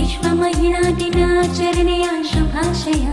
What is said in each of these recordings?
ವಿಶ್ವ ಮಹಿಳಾ ದಿನಾಚರಣೆಯ ಶುಭಾಶಯ.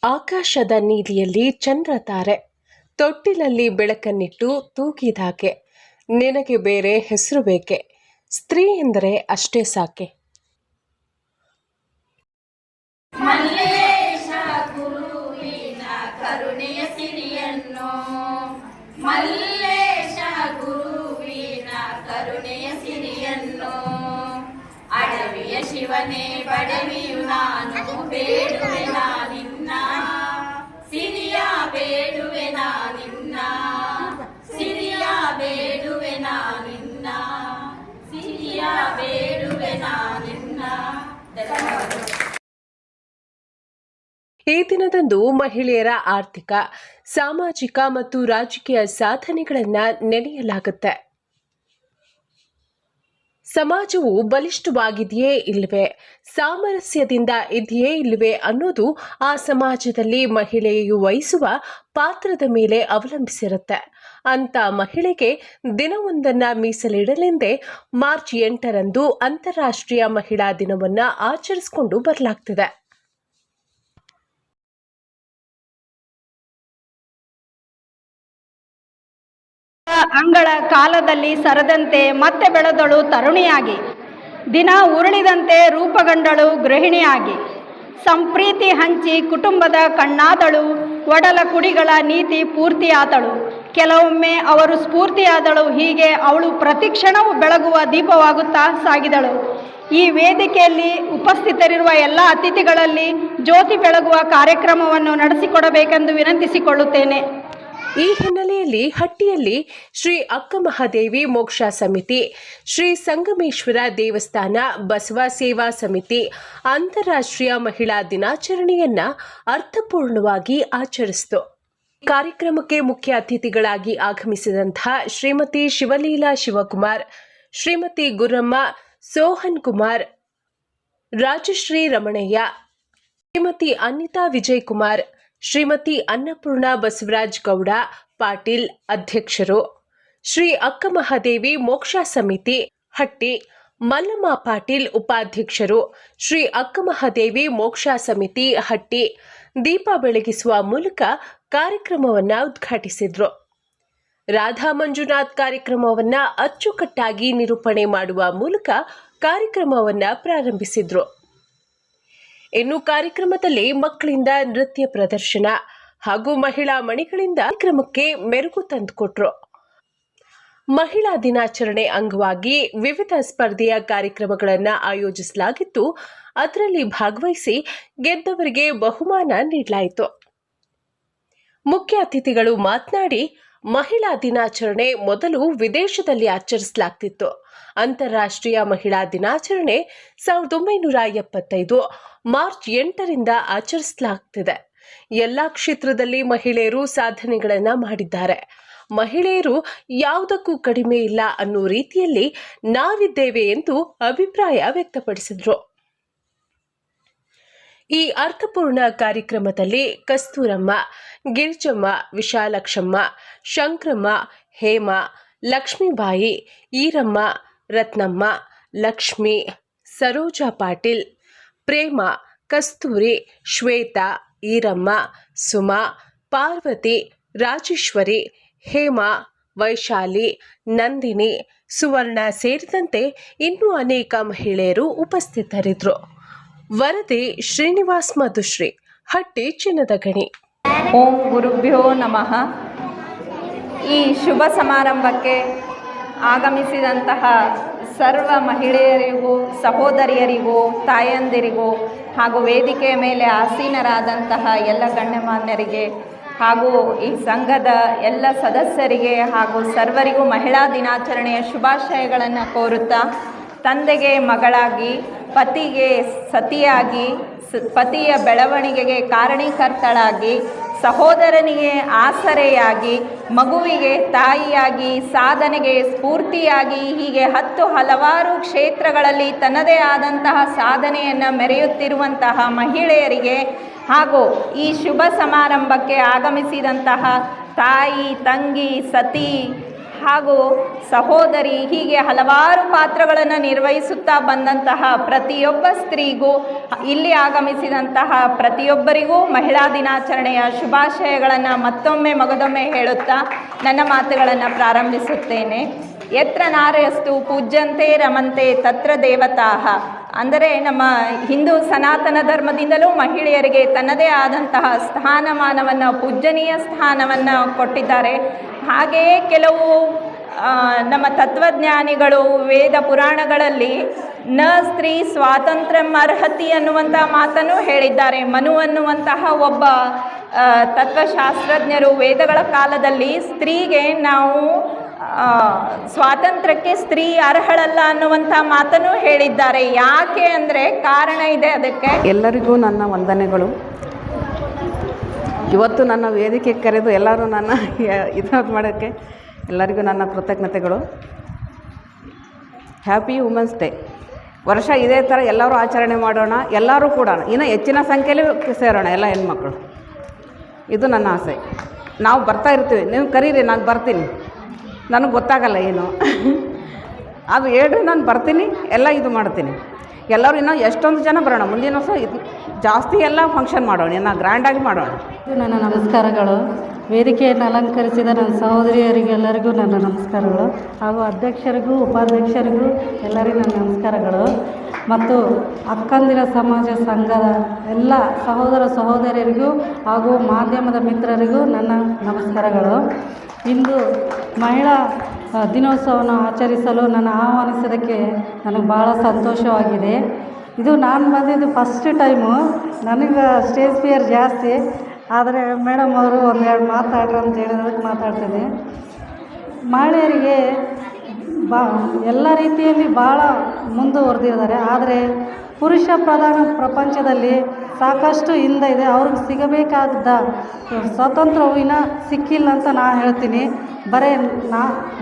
ಆಕಾಶದ ನೀಲಿಯಲ್ಲಿ ಚಂದ್ರ ತಾರೆ, ತೊಟ್ಟಿಲಲ್ಲಿ ಬೆಳಕನ್ನಿಟ್ಟು ತೂಗಿದಾಕೆ, ನಿನಗೆ ಬೇರೆ ಹೆಸರು ಬೇಕೆ, ಸ್ತ್ರೀ ಎಂದರೆ ಅಷ್ಟೇ ಸಾಕೆ. ಮಲ್ಲೇಶ ಗುರುವಿನ ಕರುಣೆಯ ಸಿರಿಯನ್ನು, ಮಲ್ಲೇಶ ಗುರುವಿನ ಕರುಣೆಯ ಸಿರಿಯನ್ನು, ಅಡವಿಯ ಶಿವನೇ ಬಡವಿಯು ನಾನು ಬೇಡುವೆ ನಿನ್ನ, ಸಿರಿಯ ಬೇಡುವೆ ನಿನ್ನ, ಸಿರಿಯ ಬೇಡುವೆ ನಿನ್ನ, ಸಿರಿಯ ಬೇಡುವೆ ನಿನ್ನ. ಈ ದಿನದಂದು ಮಹಿಳೆಯರ ಆರ್ಥಿಕ, ಸಾಮಾಜಿಕ ಮತ್ತು ರಾಜಕೀಯ ಸಾಧನೆಗಳನ್ನು ನೆನೆಯಲಾಗುತ್ತೆ. ಸಮಾಜವು ಬಲಿಷ್ಠವಾಗಿದೆಯೇ ಇಲ್ಲವೇ, ಸಾಮರಸ್ಯದಿಂದ ಇದೆಯೇ ಇಲ್ಲವೇ ಅನ್ನೋದು ಆ ಸಮಾಜದಲ್ಲಿ ಮಹಿಳೆಯು ವಹಿಸುವ ಪಾತ್ರದ ಮೇಲೆ ಅವಲಂಬಿಸಿರುತ್ತೆ. ಅಂತ ಮಹಿಳೆಗೆ ದಿನವೊಂದನ್ನು ಮೀಸಲಿಡಲೆಂದೇ ಮಾರ್ಚ್ 8ರಂದು ಅಂತಾರಾಷ್ಟ್ರೀಯ ಮಹಿಳಾ ದಿನವನ್ನು ಆಚರಿಸಿಕೊಂಡು ಬರಲಾಗ್ತಿದೆ. ಅಂಗಳ ಕಾಲದಲ್ಲಿ ಸರದಂತೆ ಮತ್ತೆ ಬೆಳೆದಳು ತರುಣಿಯಾಗಿ, ದಿನ ಉರುಳಿದಂತೆ ರೂಪಗೊಂಡಳು ಗೃಹಿಣಿಯಾಗಿ, ಸಂಪ್ರೀತಿ ಹಂಚಿ ಕುಟುಂಬದ ಕಣ್ಣಾದಳು, ಒಡಲ ಕುಡಿಗಳ ನೀತಿ ಪೂರ್ತಿಯಾದಳು, ಕೆಲವೊಮ್ಮೆ ಅವರು ಸ್ಫೂರ್ತಿಯಾದಳು. ಹೀಗೆ ಅವಳು ಪ್ರತಿಕ್ಷಣವೂ ಬೆಳಗುವ ದೀಪವಾಗುತ್ತಾ ಸಾಗಿದಳು. ಈ ವೇದಿಕೆಯಲ್ಲಿ ಉಪಸ್ಥಿತರಿರುವ ಎಲ್ಲ ಅತಿಥಿಗಳಲ್ಲಿ ಜ್ಯೋತಿ ಬೆಳಗುವ ಕಾರ್ಯಕ್ರಮವನ್ನು ನಡೆಸಿಕೊಡಬೇಕೆಂದು ವಿನಂತಿಸಿಕೊಳ್ಳುತ್ತೇನೆ. ಈ ಹಿನ್ನೆಲೆಯಲ್ಲಿ ಹಟ್ಟಿಯಲ್ಲಿ ಶ್ರೀ ಅಕ್ಕಮಹಾದೇವಿ ಮೋಕ್ಷ ಸಮಿತಿ, ಶ್ರೀ ಸಂಗಮೇಶ್ವರ ದೇವಸ್ಥಾನ ಬಸವ ಸೇವಾ ಸಮಿತಿ ಅಂತಾರಾಷ್ಟ್ರೀಯ ಮಹಿಳಾ ದಿನಾಚರಣೆಯನ್ನ ಅರ್ಥಪೂರ್ಣವಾಗಿ ಆಚರಿಸಿತು. ಕಾರ್ಯಕ್ರಮಕ್ಕೆ ಮುಖ್ಯ ಅತಿಥಿಗಳಾಗಿ ಆಗಮಿಸಿದಂತಹ ಶ್ರೀಮತಿ ಶಿವಲೀಲಾ ಶಿವಕುಮಾರ್, ಶ್ರೀಮತಿ ಗುರಮ್ಮ ಸೋಹನ್ ಕುಮಾರ್, ರಾಜಶ್ರೀ ರಮಣಯ್ಯ, ಶ್ರೀಮತಿ ಅನಿತಾ ವಿಜಯ್ ಕುಮಾರ್, ಶ್ರೀಮತಿ ಅನ್ನಪೂರ್ಣ ಬಸವರಾಜ್ ಗೌಡ ಪಾಟೀಲ್ ಅಧ್ಯಕ್ಷರು, ಶ್ರೀ ಅಕ್ಕಮಹಾದೇವಿ ಮೋಕ್ಷ ಸಮಿತಿ ಹಟ್ಟಿ ಮಲ್ಲಮ್ಮ ಪಾಟೀಲ್ ಉಪಾಧ್ಯಕ್ಷರು, ಶ್ರೀ ಅಕ್ಕಮಹಾದೇವಿ ಮೋಕ್ಷ ಸಮಿತಿ ಹಟ್ಟಿ ದೀಪ ಬೆಳಗಿಸುವ ಮೂಲಕ ಕಾರ್ಯಕ್ರಮವನ್ನು ಉದ್ಘಾಟಿಸಿದ್ರು. ರಾಧಾ ಮಂಜುನಾಥ್ ಕಾರ್ಯಕ್ರಮವನ್ನು ಅಚ್ಚುಕಟ್ಟಾಗಿ ನಿರೂಪಣೆ ಮಾಡುವ ಮೂಲಕ ಕಾರ್ಯಕ್ರಮವನ್ನು ಪ್ರಾರಂಭಿಸಿದ್ರು. ಇನ್ನು ಕಾರ್ಯಕ್ರಮದಲ್ಲಿ ಮಕ್ಕಳಿಂದ ನೃತ್ಯ ಪ್ರದರ್ಶನ ಹಾಗೂ ಮಹಿಳಾ ಮಣಿಗಳಿಂದ ಕಾರ್ಯಕ್ರಮಕ್ಕೆ ಮೆರುಗು ತಂದುಕೊಟ್ರು. ಮಹಿಳಾ ದಿನಾಚರಣೆ ಅಂಗವಾಗಿ ವಿವಿಧ ಸ್ಪರ್ಧೆಯ ಕಾರ್ಯಕ್ರಮಗಳನ್ನು ಆಯೋಜಿಸಲಾಗಿತ್ತು. ಅದರಲ್ಲಿ ಭಾಗವಹಿಸಿ ಗೆದ್ದವರಿಗೆ ಬಹುಮಾನ ನೀಡಲಾಯಿತು. ಮುಖ್ಯ ಅತಿಥಿಗಳು ಮಾತನಾಡಿ, ಮಹಿಳಾ ದಿನಾಚರಣೆ ಮೊದಲು ವಿದೇಶದಲ್ಲಿ ಆಚರಿಸಲಾಗ್ತಿತ್ತು. ಅಂತಾರಾಷ್ಟ್ರೀಯ ಮಹಿಳಾ ದಿನಾಚರಣೆ 1975 ಮಾರ್ಚ್ 8ರಿಂದ ಆಚರಿಸಲಾಗ್ತಿದೆ. ಎಲ್ಲ ಕ್ಷೇತ್ರದಲ್ಲಿ ಮಹಿಳೆಯರು ಸಾಧನೆಗಳನ್ನು ಮಾಡಿದ್ದಾರೆ. ಮಹಿಳೆಯರು ಯಾವುದಕ್ಕೂ ಕಡಿಮೆ ಇಲ್ಲ ಅನ್ನೋ ರೀತಿಯಲ್ಲಿ ನಾವಿದ್ದೇವೆ ಎಂದು ಅಭಿಪ್ರಾಯ ವ್ಯಕ್ತಪಡಿಸಿದರು. ಈ ಅರ್ಥಪೂರ್ಣ ಕಾರ್ಯಕ್ರಮದಲ್ಲಿ ಕಸ್ತೂರಮ್ಮ, ಗಿರಿಜಮ್ಮ, ವಿಶಾಲಕ್ಷಮ್ಮ, ಶಂಕ್ರಮ್ಮ, ಹೇಮ, ಲಕ್ಷ್ಮೀಬಾಯಿ, ಈರಮ್ಮ, ರತ್ನಮ್ಮ, ಲಕ್ಷ್ಮಿ, ಸರೋಜಾ ಪಾಟೀಲ್, ಪ್ರೇಮ, ಕಸ್ತೂರಿ, ಶ್ವೇತಾ, ಈರಮ್ಮ, ಸುಮಾ, ಪಾರ್ವತಿ, ರಾಜೇಶ್ವರಿ, ಹೇಮ, ವೈಶಾಲಿ, ನಂದಿನಿ, ಸುವರ್ಣ ಸೇರಿದಂತೆ ಇನ್ನೂ ಅನೇಕ ಮಹಿಳೆಯರು ಉಪಸ್ಥಿತರಿದ್ದರು. ವರದಿ ಶ್ರೀನಿವಾಸ್ ಮಧುಶ್ರೀ, ಹಟ್ಟಿ ಚಿನ್ನದ ಗಣಿ. ಓಂ ಗುರುಭ್ಯೋ ನಮಃ. ಈ ಶುಭ ಸಮಾರಂಭಕ್ಕೆ ಆಗಮಿಸಿದಂತಹ ಸರ್ವ ಮಹಿಳೆಯರಿಗೂ, ಸಹೋದರಿಯರಿಗೂ, ತಾಯಂದಿರಿಗೂ ಹಾಗೂ ವೇದಿಕೆಯ ಮೇಲೆ ಆಸೀನರಾದಂತಹ ಎಲ್ಲ ಗಣ್ಯಮಾನ್ಯರಿಗೆ ಹಾಗೂ ಈ ಸಂಘದ ಎಲ್ಲ ಸದಸ್ಯರಿಗೆ ಹಾಗೂ ಸರ್ವರಿಗೂ ಮಹಿಳಾ ದಿನಾಚರಣೆಯ ಶುಭಾಶಯಗಳನ್ನು ಕೋರುತ್ತಾ, ತಂದೆಗೆ ಮಗಳಾಗಿ, ಪತಿಗೆ ಸತಿಯಾಗಿ, ಪತಿಯ ಬೆಳವಣಿಗೆಗೆ ಕಾರಣೀಕರ್ತಳಾಗಿ, ಸಹೋದರನಿಗೆ ಆಸರೆಯಾಗಿ, ಮಗುವಿಗೆ ತಾಯಿಯಾಗಿ, ಸಾಧನೆಗೆ ಸ್ಫೂರ್ತಿಯಾಗಿ, ಹೀಗೆ ಹಲವಾರು ಕ್ಷೇತ್ರಗಳಲ್ಲಿ ತನ್ನದೇ ಆದಂತಹ ಸಾಧನೆಯನ್ನು ಮೆರೆಯುತ್ತಿರುವಂತಹ ಮಹಿಳೆಯರಿಗೆ ಹಾಗೂ ಈ ಶುಭ ಸಮಾರಂಭಕ್ಕೆ ಆಗಮಿಸಿದಂತಹ ತಾಯಿ, ತಂಗಿ, ಸತಿ ಹಾಗೂ ಸಹೋದರಿ, ಹೀಗೆ ಹಲವಾರು ಪಾತ್ರಗಳನ್ನು ನಿರ್ವಹಿಸುತ್ತಾ ಬಂದಂತಹ ಪ್ರತಿಯೊಬ್ಬ ಸ್ತ್ರೀಗೂ, ಇಲ್ಲಿ ಆಗಮಿಸಿದಂತಹ ಪ್ರತಿಯೊಬ್ಬರಿಗೂ ಮಹಿಳಾ ದಿನಾಚರಣೆಯ ಶುಭಾಶಯಗಳನ್ನು ಮಗದೊಮ್ಮೆ ಹೇಳುತ್ತಾ ನನ್ನ ಮಾತುಗಳನ್ನು ಪ್ರಾರಂಭಿಸುತ್ತೇನೆ. ಯತ್ರ ನಾರ್ಯಸ್ತು ಪೂಜ್ಯಂತೆ ರಮಂತೆ ತತ್ರ ದೇವತಾಃ. ಅಂದರೆ ನಮ್ಮ ಹಿಂದೂ ಸನಾತನ ಧರ್ಮದಿಂದಲೂ ಮಹಿಳೆಯರಿಗೆ ತನ್ನದೇ ಆದಂತಹ ಸ್ಥಾನಮಾನವನ್ನು, ಪೂಜ್ಯನೀಯ ಸ್ಥಾನವನ್ನು ಕೊಟ್ಟಿದ್ದಾರೆ. ಹಾಗೆಯೇ ಕೆಲವು ನಮ್ಮ ತತ್ವಜ್ಞಾನಿಗಳು ವೇದ ಪುರಾಣಗಳಲ್ಲಿ ನ ಸ್ತ್ರೀ ಸ್ವಾತಂತ್ರ್ಯಂ ಅರ್ಹತಿ ಅನ್ನುವಂಥ ಮಾತನ್ನು ಹೇಳಿದ್ದಾರೆ. ಮನು ಅನ್ನುವಂತಹ ಒಬ್ಬ ತತ್ವಶಾಸ್ತ್ರಜ್ಞರು ವೇದಗಳ ಕಾಲದಲ್ಲಿ ಸ್ತ್ರೀಗೆ ನಾವು ಸ್ವಾತಂತ್ರ್ಯಕ್ಕೆ ಸ್ತ್ರೀ ಅರ್ಹಳಲ್ಲ ಅನ್ನುವಂಥ ಮಾತನ್ನು ಹೇಳಿದ್ದಾರೆ. ಯಾಕೆ ಅಂದರೆ ಕಾರಣ ಇದೆ ಅದಕ್ಕೆ. ಎಲ್ಲರಿಗೂ ನನ್ನ ವಂದನೆಗಳು. ಇವತ್ತು ನನ್ನ ವೇದಿಕೆ ಕರೆದು ಎಲ್ಲರೂ ನನ್ನ ಇದು ಮಾಡೋಕ್ಕೆ ಎಲ್ಲರಿಗೂ ನನ್ನ ಕೃತಜ್ಞತೆಗಳು. Happy women's day. ವರ್ಷ ಇದೇ ಥರ ಎಲ್ಲರೂ ಆಚರಣೆ ಮಾಡೋಣ, ಎಲ್ಲರೂ ಕೂಡ ಇನ್ನೂ ಹೆಚ್ಚಿನ ಸಂಖ್ಯೆಯಲ್ಲಿ ಸೇರೋಣ, ಎಲ್ಲ ಹೆಣ್ಮಕ್ಳು. ಇದು ನನ್ನ ಆಸೆ. ನಾವು ಬರ್ತಾ ಇರ್ತೀವಿ, ನೀವು ಕರೀರಿ, ನಾನು ಬರ್ತೀನಿ. ನನಗೆ ಗೊತ್ತಾಗಲ್ಲ ಏನು ಅದು ಹೇಳ್ರಿ, ನಾನು ಬರ್ತೀನಿ, ಎಲ್ಲ ಇದು ಮಾಡ್ತೀನಿ. ಎಲ್ಲರೂ ಇನ್ನೂ ಎಷ್ಟೊಂದು ಜನ ಬರೋಣ. ಮುಂದಿನ ವರ್ಷ ಇದು ಜಾಸ್ತಿ ಎಲ್ಲ ಫಂಕ್ಷನ್ ಮಾಡೋಣ, ಇನ್ನು ಗ್ರ್ಯಾಂಡಾಗಿ ಮಾಡೋಣ. ನನ್ನ ನಮಸ್ಕಾರಗಳು. ವೇದಿಕೆಯನ್ನು ಅಲಂಕರಿಸಿದ ನನ್ನ ಸಹೋದರಿಯರಿಗೆಲ್ಲರಿಗೂ ನನ್ನ ನಮಸ್ಕಾರಗಳು, ಹಾಗೂ ಅಧ್ಯಕ್ಷರಿಗೂ ಉಪಾಧ್ಯಕ್ಷರಿಗೂ ಎಲ್ಲರಿಗೂ ನನ್ನ ನಮಸ್ಕಾರಗಳು. ಮತ್ತು ಅಕ್ಕಂದಿರ ಸಮಾಜ ಸಂಘದ ಎಲ್ಲ ಸಹೋದರಿಯರಿಗೂ ಹಾಗೂ ಮಾಧ್ಯಮದ ಮಿತ್ರರಿಗೂ ನನ್ನ ನಮಸ್ಕಾರಗಳು. ಇಂದು ಮಹಿಳಾ ದಿನೋತ್ಸವವನ್ನು ಆಚರಿಸಲು ನನ್ನ ಆಹ್ವಾನಿಸೋದಕ್ಕೆ ನನಗೆ ಭಾಳ ಸಂತೋಷವಾಗಿದೆ. ಇದು ನಾನು ಬಂದಿದ್ದು ಫಸ್ಟ್ ಟೈಮು. ನನಗೆ ಸ್ಟೇಜ್ ಫಿಯರ್ ಜಾಸ್ತಿ, ಆದರೆ ಮೇಡಮ್ ಅವರು ಒಂದೆರಡು ಮಾತಾಡ್ರಿ ಅಂತ ಹೇಳಿದಕ್ಕೆ ಮಾತಾಡ್ತೀನಿ. ಮಹಿಳೆಯರಿಗೆ ಎಲ್ಲ ರೀತಿಯಲ್ಲಿ ಭಾಳ ಮುಂದುವರೆದಿದ್ದಾರೆ. ಆದರೆ ಪುರುಷ ಪ್ರಧಾನ ಪ್ರಪಂಚದಲ್ಲಿ ಸಾಕಷ್ಟು ಹಿಂದೆ ಇದೆ. ಅವ್ರಿಗೆ ಸಿಗಬೇಕಾದ ಸ್ವಾತಂತ್ರ್ಯವು ಇನ್ನೂ ಸಿಕ್ಕಿಲ್ಲ ಅಂತ ನಾನು ಹೇಳ್ತೀನಿ. ಬರೀ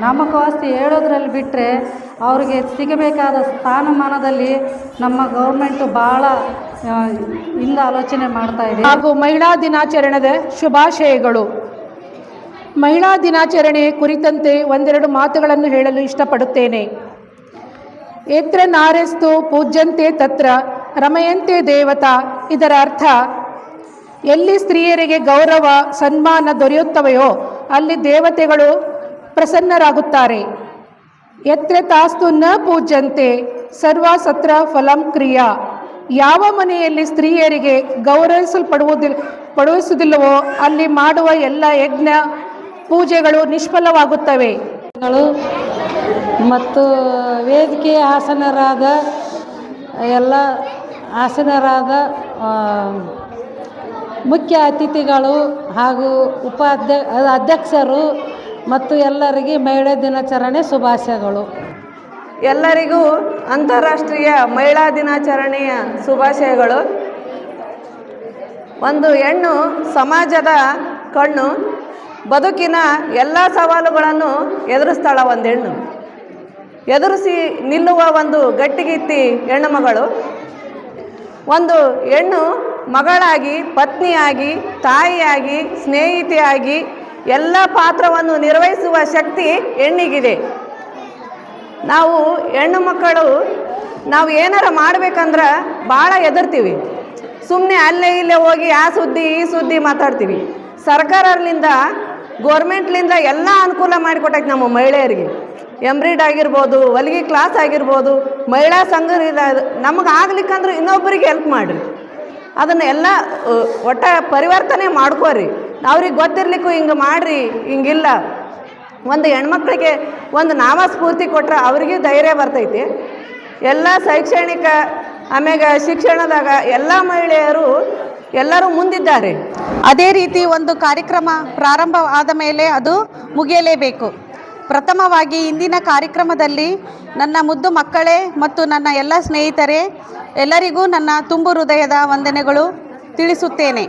ನಾಮಕವಾಸ್ತಿ ಹೇಳೋದ್ರಲ್ಲಿ ಬಿಟ್ಟರೆ ಅವ್ರಿಗೆ ಸಿಗಬೇಕಾದ ಸ್ಥಾನಮಾನದಲ್ಲಿ ನಮ್ಮ ಗೌರ್ಮೆಂಟು ಭಾಳ ಹಿಂದೆ ಆಲೋಚನೆ ಮಾಡ್ತಾಯಿದೆ. ಹಾಗೂ ಮಹಿಳಾ ದಿನಾಚರಣೆದ ಶುಭಾಶಯಗಳು. ಮಹಿಳಾ ದಿನಾಚರಣೆ ಕುರಿತಂತೆ ಒಂದೆರಡು ಮಾತುಗಳನ್ನು ಹೇಳಲು ಇಷ್ಟಪಡುತ್ತೇನೆ. ಯತ್ರ ನಾರ್ಯಸ್ತು ಪೂಜ್ಯಂತೆ ತತ್ರ ರಮಯಂತೆ ದೇವತಾ. ಇದರ ಅರ್ಥ, ಎಲ್ಲಿ ಸ್ತ್ರೀಯರಿಗೆ ಗೌರವ ಸನ್ಮಾನ ದೊರೆಯುತ್ತವೆಯೋ ಅಲ್ಲಿ ದೇವತೆಗಳು ಪ್ರಸನ್ನರಾಗುತ್ತಾರೆ. ಯತ್ರ ತಾಸ್ತು ನ ಪೂಜ್ಯಂತೆ ಸರ್ವ ಸತ್ರ ಫಲಂ ಕ್ರಿಯಾ. ಯಾವ ಮನೆಯಲ್ಲಿ ಸ್ತ್ರೀಯರಿಗೆ ಪಡುವಿಸುವುದಿಲ್ಲವೋ ಅಲ್ಲಿ ಮಾಡುವ ಎಲ್ಲ ಯಜ್ಞ ಪೂಜೆಗಳು ನಿಷ್ಫಲವಾಗುತ್ತವೆ. ಮತ್ತು ವೇದಿಕೆ ಆಸನರಾದ ಮುಖ್ಯ ಅತಿಥಿಗಳು ಹಾಗೂ ಅಧ್ಯಕ್ಷರು ಮತ್ತು ಎಲ್ಲರಿಗೆ ಮಹಿಳಾ ದಿನಾಚರಣೆ ಶುಭಾಶಯಗಳು. ಎಲ್ಲರಿಗೂ ಅಂತಾರಾಷ್ಟ್ರೀಯ ಮಹಿಳಾ ದಿನಾಚರಣೆಯ ಶುಭಾಶಯಗಳು. ಒಂದು ಹೆಣ್ಣು ಸಮಾಜದ ಕಣ್ಣು. ಬದುಕಿನ ಎಲ್ಲ ಸವಾಲುಗಳನ್ನು ಎದುರಿಸ್ತಾಳ ಒಂದು ಹೆಣ್ಣು. ಎದುರಿಸಿ ನಿಲ್ಲುವ ಒಂದು ಗಟ್ಟಿಗಿತ್ತಿ ಹೆಣ್ಣು ಮಗಳು. ಒಂದು ಹೆಣ್ಣು ಮಗಳಾಗಿ, ಪತ್ನಿಯಾಗಿ, ತಾಯಿಯಾಗಿ, ಸ್ನೇಹಿತೆಯಾಗಿ ಎಲ್ಲ ಪಾತ್ರವನ್ನು ನಿರ್ವಹಿಸುವ ಶಕ್ತಿ ಹೆಣ್ಣಿಗಿದೆ. ನಾವು ಹೆಣ್ಣು ಮಕ್ಕಳು ನಾವು ಏನಾರ ಮಾಡ್ಬೇಕಂದ್ರೆ ಭಾಳ ಹೆದರ್ತೀವಿ. ಸುಮ್ಮನೆ ಅಲ್ಲೇ ಇಲ್ಲೇ ಹೋಗಿ ಆ ಸುದ್ದಿ ಈ ಸುದ್ದಿ ಮಾತಾಡ್ತೀವಿ. ಸರ್ಕಾರದಿಂದ ಗೋರ್ಮೆಂಟ್ಲಿಂದ ಎಲ್ಲ ಅನುಕೂಲ ಮಾಡಿಕೊಟ್ಟೈತೆ ನಮ್ಮ ಮಹಿಳೆಯರಿಗೆ. ಎಂಬ್ರಾಯ್ಡ್ ಆಗಿರ್ಬೋದು, ಹೊಲಿಗೆ ಕ್ಲಾಸ್ ಆಗಿರ್ಬೋದು, ಮಹಿಳಾ ಸಂಘದಿಂದ ನಮಗೆ ಆಗ್ಲಿಕ್ಕಂದ್ರೆ ಇನ್ನೊಬ್ಬರಿಗೆ ಹೆಲ್ಪ್ ಮಾಡಿರಿ. ಅದನ್ನು ಎಲ್ಲ ಒಟ್ಟ ಪರಿವರ್ತನೆ ಮಾಡ್ಕೋರಿ. ಅವ್ರಿಗೆ ಗೊತ್ತಿರ್ಲಿಕ್ಕೂ ಹಿಂಗೆ ಮಾಡಿರಿ, ಹಿಂಗಿಲ್ಲ. ಒಂದು ಹೆಣ್ಮಕ್ಳಿಗೆ ಒಂದು ನಾಮಸ್ಫೂರ್ತಿ ಕೊಟ್ಟರೆ ಅವ್ರಿಗೂ ಧೈರ್ಯ ಬರ್ತೈತಿ. ಎಲ್ಲ ಶೈಕ್ಷಣಿಕ ಆಮ್ಯಾಗ ಶಿಕ್ಷಣದಾಗ ಎಲ್ಲ ಮಹಿಳೆಯರು ಎಲ್ಲರೂ ಮುಂದಿದ್ದಾರೆ. ಅದೇ ರೀತಿ ಒಂದು ಕಾರ್ಯಕ್ರಮ ಪ್ರಾರಂಭ ಆದ ಮೇಲೆ ಅದು ಮುಗಿಯಲೇಬೇಕು. ಪ್ರಥಮವಾಗಿ ಇಂದಿನ ಕಾರ್ಯಕ್ರಮದಲ್ಲಿ ನನ್ನ ಮುದ್ದು ಮಕ್ಕಳೇ ಮತ್ತು ನನ್ನ ಎಲ್ಲ ಸ್ನೇಹಿತರೇ ಎಲ್ಲರಿಗೂ ನನ್ನ ತುಂಬು ಹೃದಯದ ವಂದನೆಗಳು ತಿಳಿಸುತ್ತೇನೆ.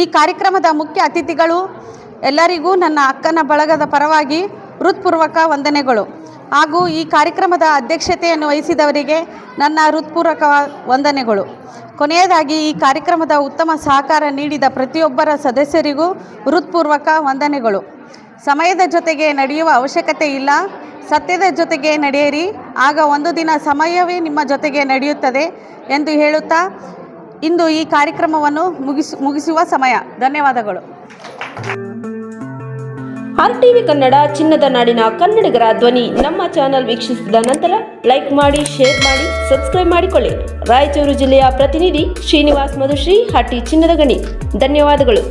ಈ ಕಾರ್ಯಕ್ರಮದ ಮುಖ್ಯ ಅತಿಥಿಗಳು ಎಲ್ಲರಿಗೂ ನನ್ನ ಅಕ್ಕನ ಬಳಗದ ಪರವಾಗಿ ಹೃತ್ಪೂರ್ವಕ ವಂದನೆಗಳು ಹಾಗೂ ಈ ಕಾರ್ಯಕ್ರಮದ ಅಧ್ಯಕ್ಷತೆಯನ್ನು ವಹಿಸಿದವರಿಗೆ ನನ್ನ ಹೃತ್ಪೂರ್ವಕ ವಂದನೆಗಳು. ಕೊನೆಯದಾಗಿ ಈ ಕಾರ್ಯಕ್ರಮದ ಉತ್ತಮ ಸಹಕಾರ ನೀಡಿದ ಪ್ರತಿಯೊಬ್ಬರ ಸದಸ್ಯರಿಗೂ ಹೃತ್ಪೂರ್ವಕ ವಂದನೆಗಳು. ಸಮಯದ ಜೊತೆಗೆ ನಡೆಯುವ ಅವಶ್ಯಕತೆ ಇಲ್ಲ, ಸತ್ಯದ ಜೊತೆಗೆ ನಡೆಯಿರಿ, ಆಗ ಒಂದು ದಿನ ಸಮಯವೇ ನಿಮ್ಮ ಜೊತೆಗೆ ನಡೆಯುತ್ತದೆ ಎಂದು ಹೇಳುತ್ತಾ ಇಂದು ಈ ಕಾರ್ಯಕ್ರಮವನ್ನು ಮುಗಿಸುವ ಸಮಯ. ಧನ್ಯವಾದಗಳು. RTV ಕನ್ನಡ ಚಿನ್ನದ ನಾಡಿನ ಕನ್ನಡಿಗರ ಧ್ವನಿ. ನಮ್ಮ ಚಾನೆಲ್ ವೀಕ್ಷಿಸಿದ ನಂತರ ಲೈಕ್ ಮಾಡಿ, ಶೇರ್ ಮಾಡಿ, ಸಬ್ಸ್ಕ್ರೈಬ್ ಮಾಡಿಕೊಳ್ಳಿ. ರಾಯಚೂರು ಜಿಲ್ಲೆಯ ಪ್ರತಿನಿಧಿ ಶ್ರೀನಿವಾಸ್ ಮಧುಶ್ರೀ, ಹಟ್ಟಿ ಚಿನ್ನದ ಗಣಿ. ಧನ್ಯವಾದಗಳು.